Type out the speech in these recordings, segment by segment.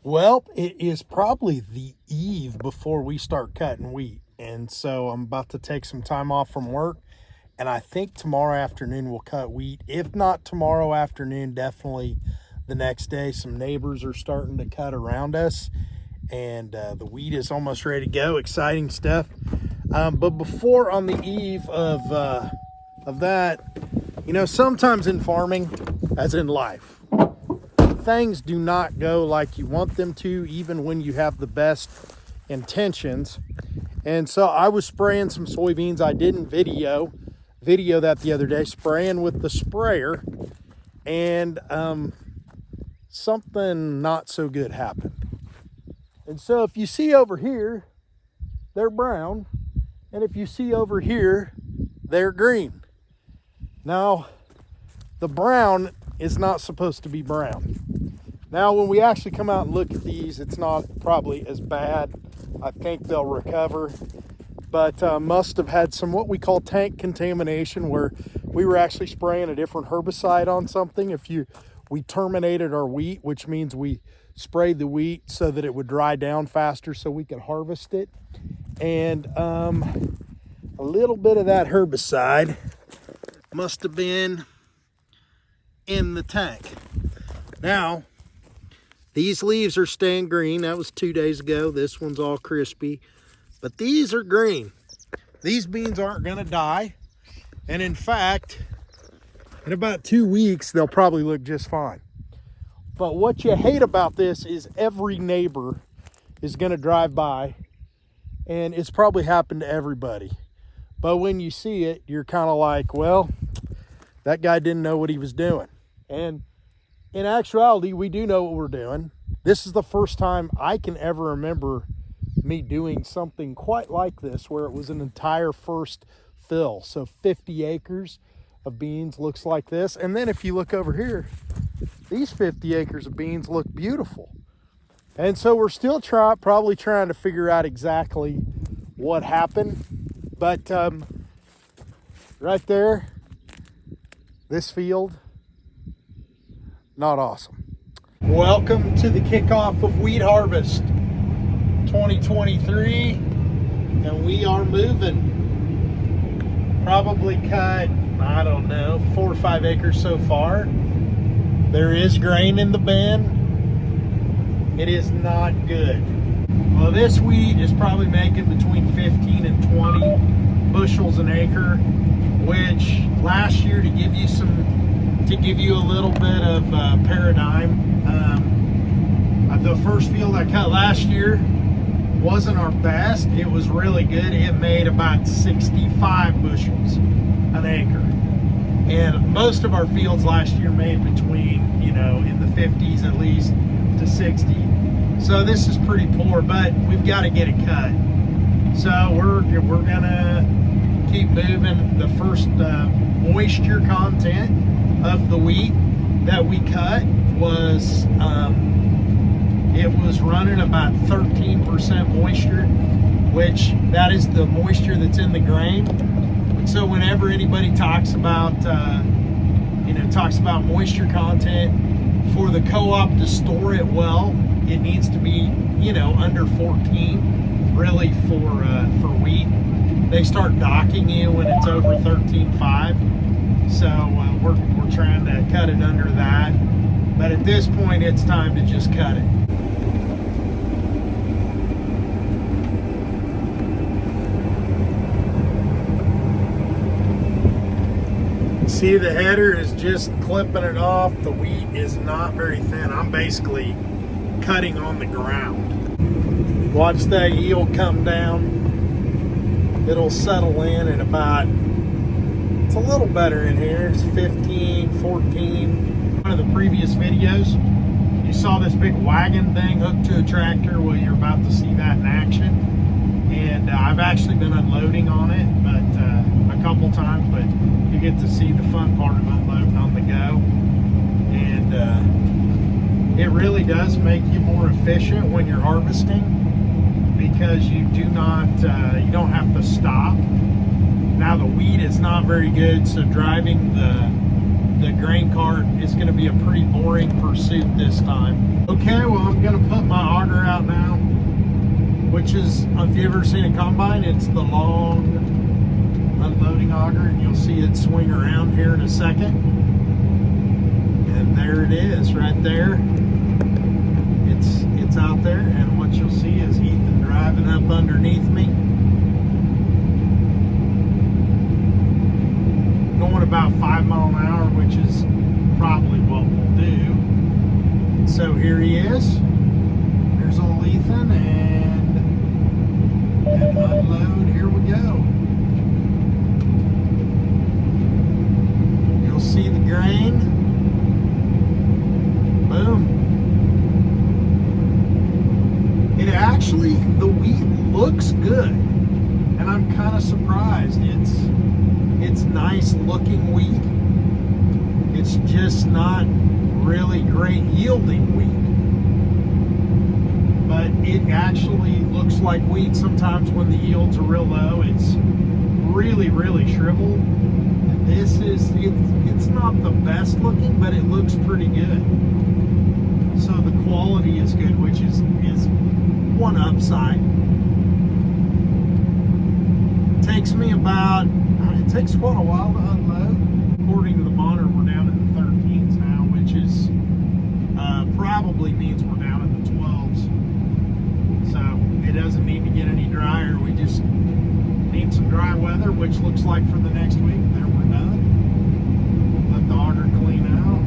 Well, it is probably the eve before we start cutting wheat. And so I'm about to take some time off from work. And I think tomorrow afternoon we'll cut wheat. If not tomorrow afternoon, definitely the next day. Some neighbors are starting to cut around us. And the wheat is almost ready to go. Exciting stuff. But before, on the eve of that, you know, sometimes in farming, as in life, things do not go like you want them to, even when you have the best intentions. And so I was spraying some soybeans. I didn't video that the other day, spraying with the sprayer, and something not so good happened. And so if you see over here, they're brown, and if you see over here, they're green. Now, the brown is not supposed to be brown. Now, when we actually come out and look at these, it's not probably as bad. I think they'll recover, but must have had some what we call tank contamination, where we were actually spraying a different herbicide on something. We terminated our wheat, which means we sprayed the wheat so that it would dry down faster so we could harvest it. And a little bit of that herbicide must have been in the tank. Now, these leaves are staying green. That was 2 days ago. This one's all crispy, but these are green. These beans aren't going to die. And in fact, in about 2 weeks, they'll probably look just fine. But what you hate about this is every neighbor is going to drive by, and it's probably happened to everybody. But when you see it, you're kind of like, well, that guy didn't know what he was doing. And in actuality, we do know what we're doing. This is the first time I can ever remember me doing something quite like this, where it was an entire first fill. So 50 acres of beans looks like this. And then if you look over here, these 50 acres of beans look beautiful. And so we're still probably trying to figure out exactly what happened. But right there, this field, not awesome. Welcome to the kickoff of wheat harvest 2023, and we are moving. Probably cut, I don't know, 4 or 5 acres so far. There is grain in the bin. It is not good. Well, this wheat is probably making between 15 and 20 bushels an acre, which last year, to give you a little bit of paradigm, the first field I cut last year wasn't our best. It was really good. It made about 65 bushels an acre. And most of our fields last year made between, in the 50s at least to 60. So this is pretty poor, but we've got to get it cut. So we're gonna keep moving. The first moisture content of the wheat that we cut was it was running about 13% moisture, which that is the moisture that's in the grain. And so whenever anybody talks about moisture content, for the co-op to store it well, it needs to be under 14 really for wheat. They start docking you when it's over 13.5. So we're trying to cut it under that. But at this point, it's time to just cut it. See, the header is just clipping it off. The wheat is not very thin. I'm basically cutting on the ground. Watch that yield come down. It'll settle in at about, it's a little better in here. It's 15, 14. One of the previous videos, you saw this big wagon thing hooked to a tractor. Well, you're about to see that in action. And I've actually been unloading on it, but a couple times, but you get to see the fun part of unloading on the go. And it really does make you more efficient when you're harvesting, because you don't have to stop. Now the wheat is not very good, so driving the grain cart is going to be a pretty boring pursuit this time. Okay, well, I'm going to put my which is, if you've ever seen a combine, it's the long unloading auger, and you'll see it swing around here in a second. And there it is, right there. It's out there, and what you'll see is Ethan driving up underneath me, going about 5 miles an hour, which is probably what we'll do. So here he is. There's old Ethan, and unload. Here we go. You'll see the grain. Boom. It actually, the wheat looks good, and I'm kind of surprised. It's nice looking wheat. It's just not really great yielding wheat, but it actually looks like wheat. Sometimes when the yields are real low, it's really shriveled. And this is, it's not the best looking, but it looks pretty good. So the quality is good, which is one upside. Takes me about, it takes quite a while to unload. According to the monitor, we're down in the 13s now, which is probably means we're down in the 12s. So it doesn't need to get any drier. We just need some dry weather, which looks like for the next week. There, we're done. Let the auger clean out.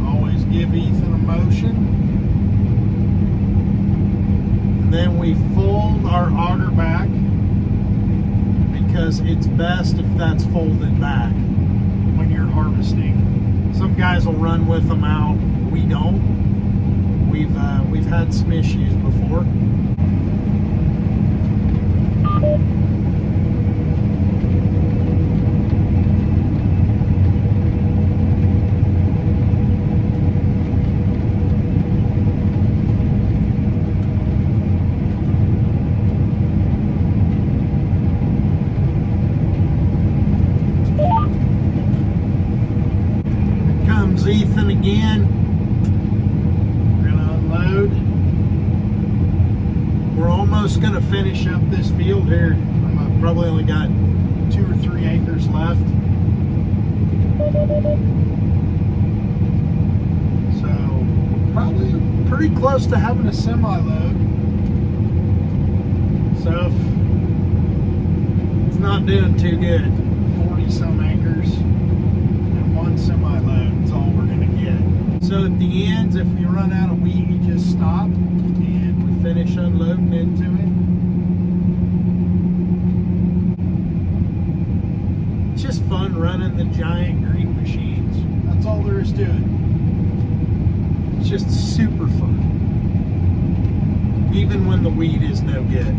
Always give Ethan a motion. And then we fold our auger back, because it's best if that's folded back when you're harvesting. Some guys will run with them out. We don't. We've had some issues before. Ethan again. We're gonna unload. We're almost gonna finish up this field here. I've probably only got 2 or 3 acres left. So probably pretty close to having a semi-load. So it's not doing too good. 40 some acres. 1 semi-load is all we're going to get. So at the ends, if we run out of wheat, you just stop and we finish unloading into it. It's just fun running the giant green machines. That's all there is to it. It's just super fun. Even when the wheat is no good.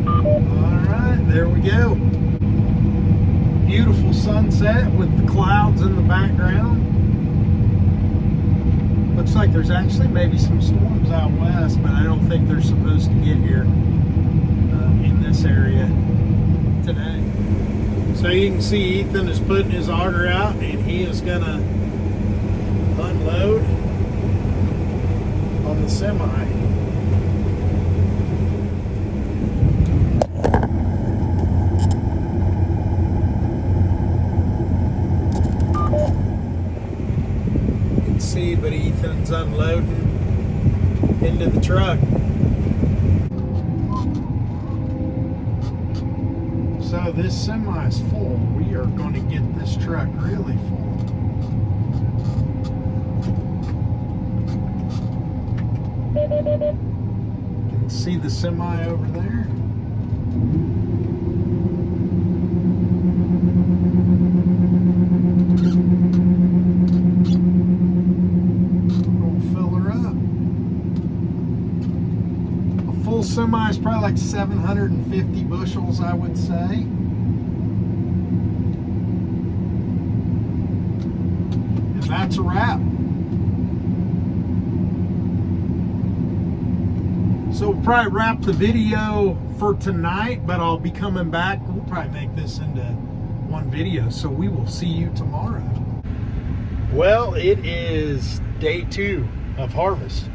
Alright, there we go. Beautiful sunset with the clouds in the background. Looks like there's actually maybe some storms out west, but I don't think they're supposed to get here in this area today. So you can see Ethan is putting his auger out, and he is gonna unload on the semi. But Ethan's unloading into the truck. So this semi is full. We are going to get this truck really full. You can see the semi over there. Semi is probably like 750 bushels, I would say. And that's a wrap. So we'll probably wrap the video for tonight, but I'll be coming back. We'll probably make this into one video, so we will see you tomorrow. Well, it is day 2 of harvest.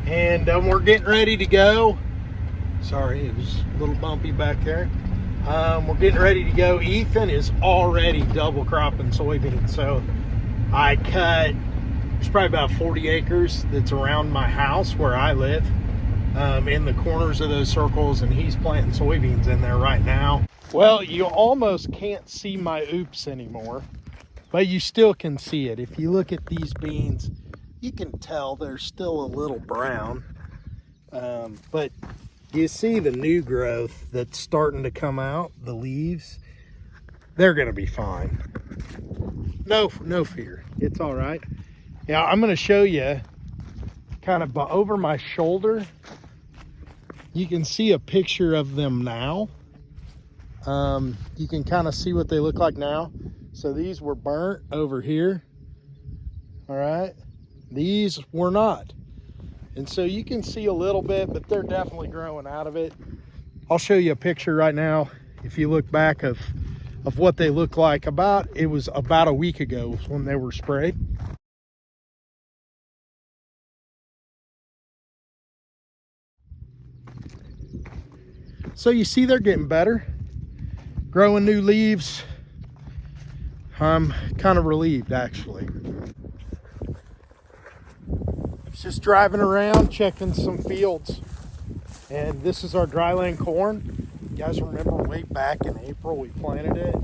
And we're getting ready to go. Sorry, it was a little bumpy back there. We're getting ready to go. Ethan is already double cropping soybeans. So I cut, there's probably about 40 acres that's around my house where I live, in the corners of those circles, and he's planting soybeans in there right now. Well, you almost can't see my oops anymore, but you still can see it. If you look at these beans, you can tell they're still a little brown, but you see the new growth that's starting to come out, the leaves. They're gonna be fine. No fear, it's all right. Yeah, I'm gonna show you kind of over my shoulder. You can see a picture of them now. You can kind of see what they look like now. So these were burnt over here, all right? These were not. And so you can see a little bit, but they're definitely growing out of it. I'll show you a picture right now. If you look back of what they look like, it was about a week ago when they were sprayed. So you see they're getting better, growing new leaves. I'm kind of relieved, actually. Just driving around checking some fields, and this is our dryland corn. You guys remember way back in April we planted it,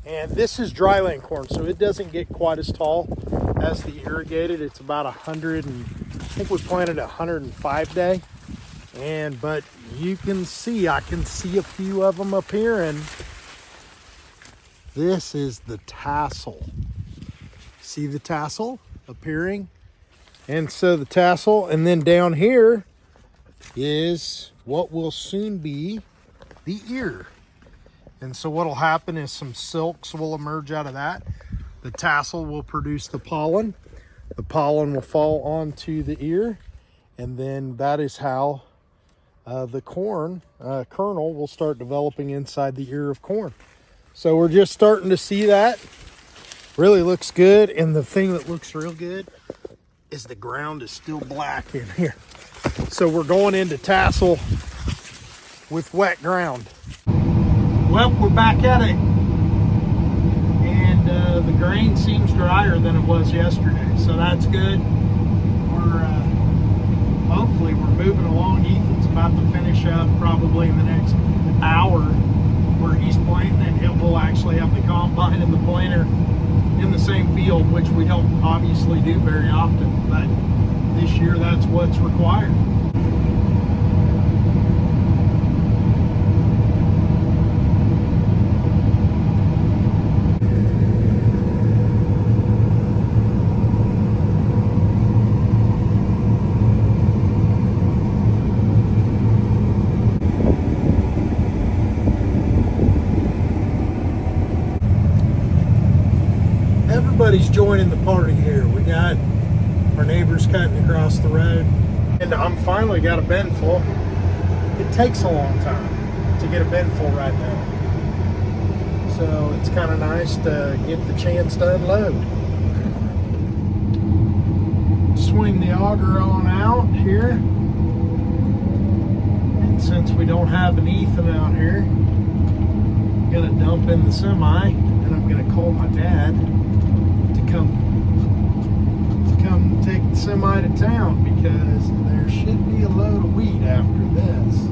and this is dryland corn, so it doesn't get quite as tall as the irrigated. It's about 100, and I think we planted 105 day, but you can see, I can see a few of them up here, and this is the tassel. See the tassel appearing? And so the tassel, and then down here is what will soon be the ear. And so what'll happen is some silks will emerge out of that. The tassel will produce the pollen. The pollen will fall onto the ear, and then that is how the corn kernel will start developing inside the ear of corn. So we're just starting to see that. Really looks good, and the thing that looks real good is the ground is still black in here. So we're going into tassel with wet ground. Well, we're back at it, and the grain seems drier than it was yesterday, so that's good. Hopefully we're moving along. Ethan's about to finish up probably in the next hour where he's planting, and we'll actually have the combine and the planter in the same field, which we don't obviously do very often, but this year that's what's required. Everybody's joining the party here. We got our neighbors cutting across the road, and I'm finally got a bin full. It takes a long time to get a bin full right now, so it's kind of nice to get the chance to unload. Swing the auger on out here, and since we don't have an Ethan out here, I'm gonna dump in the semi, and I'm gonna call my dad to come take the semi to town, because there should be a load of wheat after this.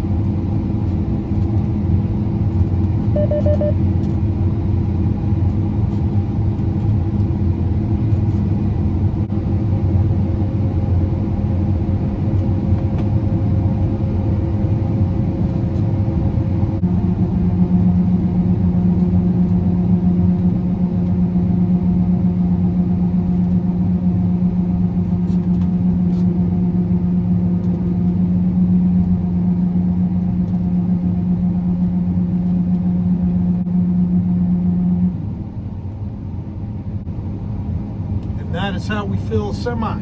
That is how we fill a semi.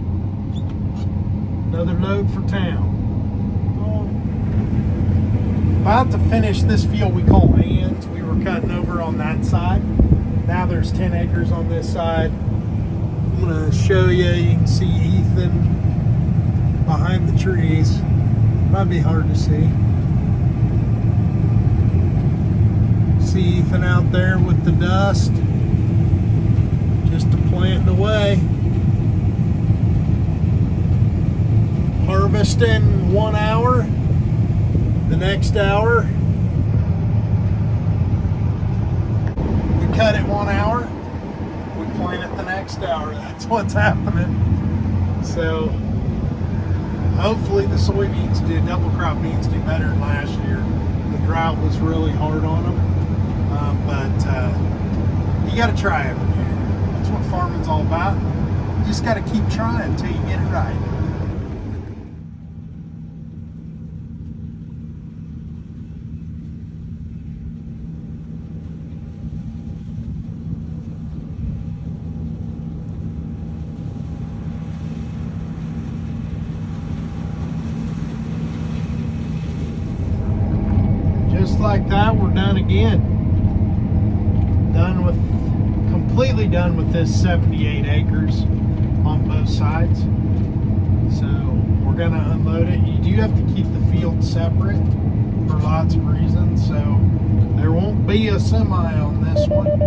Another load for town. About to finish this field we call Ann's. We were cutting over on that side. Now there's 10 acres on this side. I'm gonna show you. You can see Ethan behind the trees. Might be hard to see. See Ethan out there with the dust, just a planting away. Harvesting 1 hour. The next hour, we cut it 1 hour. We plant it the next hour. That's what's happening. So hopefully the soybeans do, double crop beans do better than last year. The drought was really hard on them. But you got to try every year. That's what farming's all about. You just got to keep trying until you get it right. Just like that, we're done again. Completely done with this 78 acres on both sides. So we're gonna unload it. You do have to keep the field separate for lots of reasons. So there won't be a semi on this one.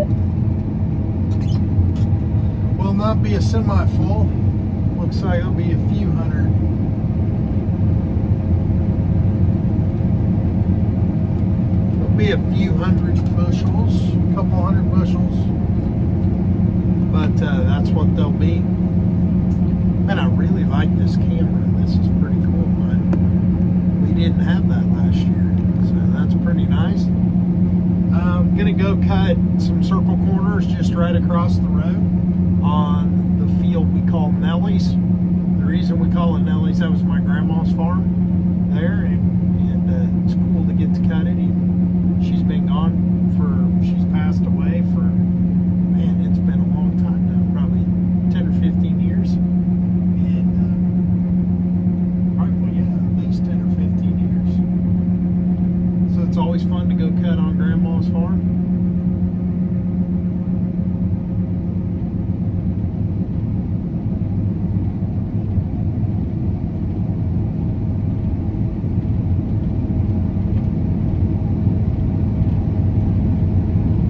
Will not be a semi full. Looks like it'll be a few hundred. Be a few hundred bushels, a couple hundred bushels, but that's what they'll be. And I really like this camera. This is pretty cool, but we didn't have that last year, so that's pretty nice. I'm gonna go cut some circle corners just right across the road on the field we call Nellie's. The reason we call it Nellie's, that was my grandma's farm there, and it's cool to get to cut it. She's been gone she's passed away for, man, it's been a long time now, probably 10 or 15 years. And, well, yeah, at least 10 or 15 years. So it's always fun to go cut on Grandma's farm.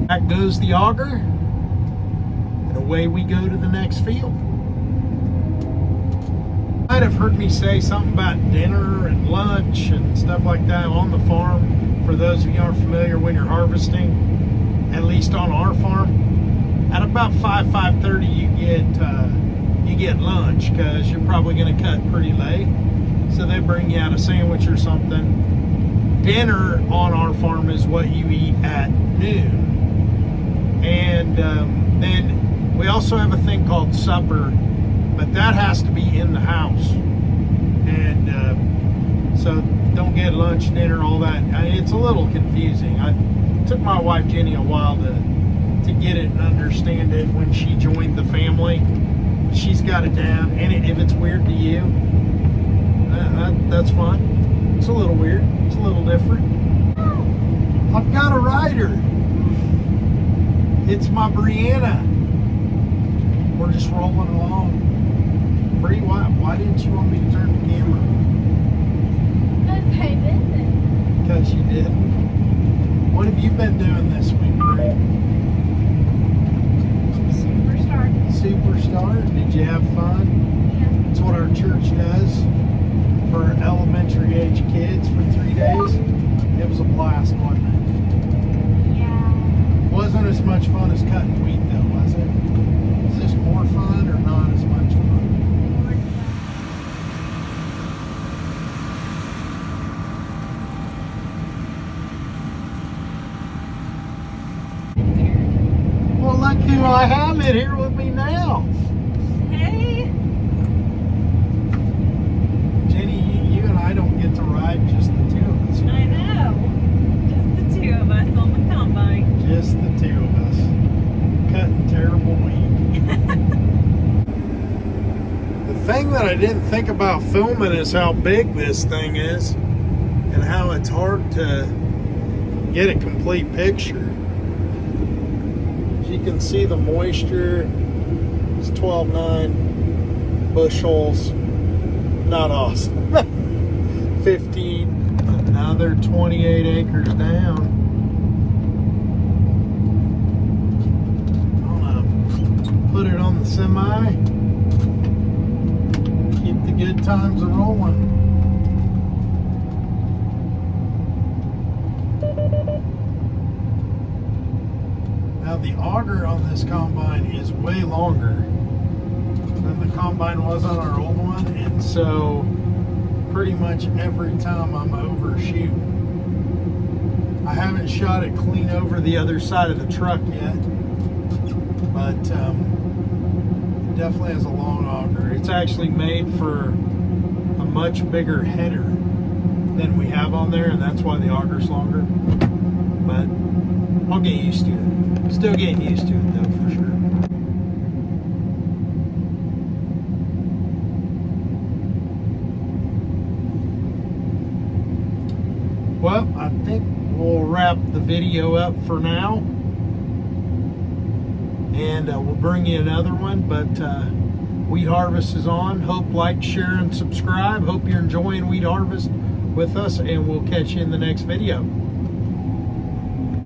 Back goes the auger, and away we go to the next field. You might have heard me say something about dinner and lunch and stuff like that on the farm. For those of you who aren't familiar, when you're harvesting, at least on our farm, at about 5:30 you get lunch, because you're probably going to cut pretty late. So they bring you out a sandwich or something. Dinner on our farm is what you eat at noon. And then we also have a thing called supper, but that has to be in the house. And so don't get lunch, dinner, all that. It's a little confusing. It took my wife Jenny a while to get it and understand it when she joined the family. She's got it down, and if it's weird to you, that's fine. It's a little weird. It's a little different. I've got a rider. It's my Brianna. We're just rolling along. Bree, why didn't you want me to turn the camera? Because I didn't. Because you didn't. What have you been doing this week, Bree? Superstar. Did you have fun? Yeah. It's what our church does for elementary age kids for 3 days. It was a blast, wasn't it? Wasn't as much fun as cutting wheat though, was it? Is this more fun or not as much fun? Well, look who I have it here with me now. Hey. Jenny, you and I don't get to ride, just the two of us. I know. Just the two of us on the combine. Just the two of us. Cutting terrible wheat. The thing that I didn't think about filming is how big this thing is and how it's hard to get a complete picture. As you can see, the moisture is 12.9 bushels. Not awesome. 15, another 28 acres down. I'm gonna put it on the semi. Keep the good times a rolling. Now the auger on this combine is way longer than the combine was on our old one, and so pretty much every time I'm overshooting. I haven't shot it clean over the other side of the truck yet, but it definitely has a long auger. It's actually made for a much bigger header than we have on there, and that's why the auger's longer. But I'll get used to it. Still getting used to it though, for sure. Well, I think we'll wrap the video up for now, and we'll bring you another one. But Wheat Harvest is on. Hope, like, share, and subscribe. Hope you're enjoying Wheat Harvest with us, and we'll catch you in the next video.